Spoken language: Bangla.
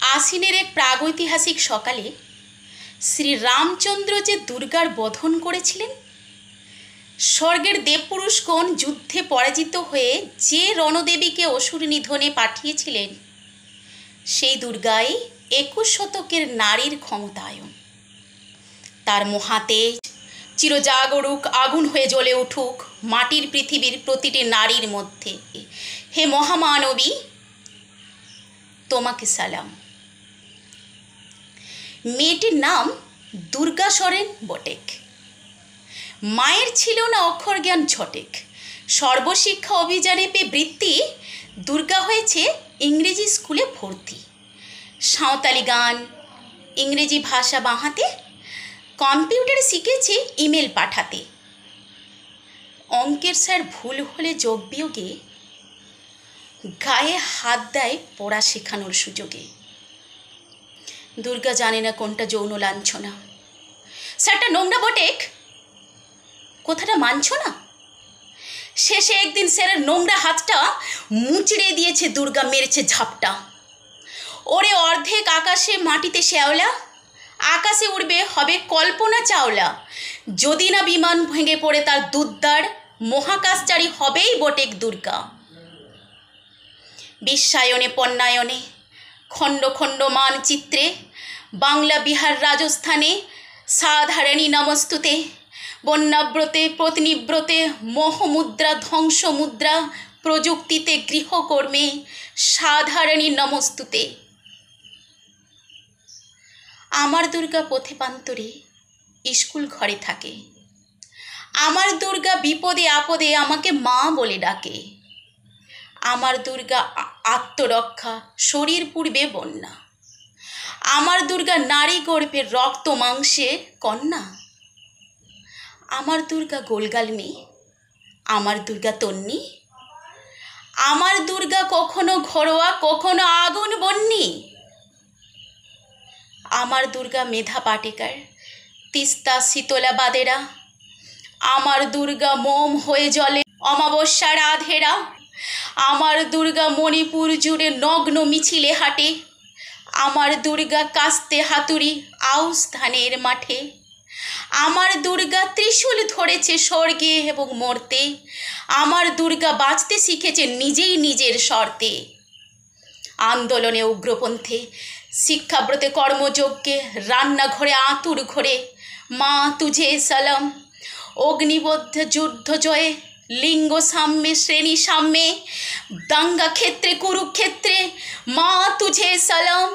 আশ্বিনের এক প্রাগৈতিহাসিক সকালে শ্রীরামচন্দ্র যে দুর্গার বধন করেছিলেন, স্বর্গের দেবপুরুষগণ যুদ্ধে পরাজিত হয়ে যে রণদেবীকে অসুর নিধনে পাঠিয়েছিলেন, সেই দুর্গাই 21 শতকের নারীর ক্ষমতায়ন। তার মহাতেজ চিরজাগরুক আগুন হয়ে জ্বলে উঠুক মাটির পৃথিবীর প্রতিটি নারীর মধ্যে। হে মহামানবী, তোমাকে সালাম। মেয়েটির নাম দুর্গা সরেন বটেক। মায়ের ছিল না অক্ষর জ্ঞান ছটেক। সর্বশিক্ষা অভিযানে পেয়ে বৃত্তি দুর্গা হয়েছে ইংরেজি স্কুলে ভর্তি। সাঁওতালি গান, ইংরেজি ভাষা বাঁহাতে, কম্পিউটারে শিখেছে ইমেল পাঠাতে। অঙ্কের স্যার ভুল হলে যোগ বিয়োগে গায়ে হাত দেয় পড়া শেখানোর সুযোগে। দুর্গা জানে না কোনটা যৌন লাঞ্ছনা। স্যারটা নোংরা বটেক, কথাটা মানছ না? শেষে একদিন স্যারের নোংরা হাতটা মুচড়ে দিয়েছে দুর্গা, মেরেছে ঝাপটা। ওরে অর্ধেক আকাশে মাটিতে শ্যাওলা, আকাশে উড়বে হবে কল্পনা চাওলা। যদি না বিমান ভেঙে পড়ে তার দুদ্দার, মহাকাশচারী হবেই বটেক দুর্গা। বিশ্বায়নে পণ্যায়নে, খণ্ড খণ্ড মানচিত্রে, বাংলা বিহার রাজস্থানে সাধারণী নমস্তুতে। বন্যাব্রতে পত্নীব্রতে মোহমুদ্রা ধ্বংসমুদ্রা, প্রযুক্তিতে গৃহকর্মে সাধারণী নমস্তুতে। আমার দুর্গা পথে প্রান্তরে স্কুল ঘরে থাকে। আমার দুর্গা বিপদে আপদে আমাকে মা বলে ডাকে। আমার দুর্গা আত্মরক্ষা, শরীর পূর্বে বন্যা। আমার দুর্গা নারী গর্ভের রক্ত মাংসে কন্যা। আমার দুর্গা গোলগাল মেয়ে, আমার দুর্গা তন্নি। আমার দুর্গা কখনো ঘরোয়া, কখনো আগুন বন্যি। আমার দুর্গা মেধা পাটেকার, তিস্তা শীতলা বাদেরা। আমার দুর্গা মোম হয়ে জ্বলে অমাবস্যার আধেরা। আমার দুর্গা মণিপুর জুড়ে নগ্ন মিছিলে হাঁটে। আমার দুর্গা কাস্তে হাতুড়ি আউশ ধানের মাঠে। আমার দুর্গা ত্রিশূল ধরেছে স্বর্গে এবং মর্তে। আমার দুর্গা বাঁচতে শিখেছে নিজেই নিজের শর্তে। আন্দোলনে উগ্রপন্থে, শিক্ষাব্রতে কর্মযজ্ঞে, রান্নাঘরে আঁতুর ঘরে মা তুঝে সালাম। অগ্নিবদ্ধ যুদ্ধ জয়ে, লিঙ্গ সাম্যে শ্রেণী সাম্যে, দাঙ্গা ক্ষেত্রে কুরুক্ষেত্রে মা তুঝে সালাম।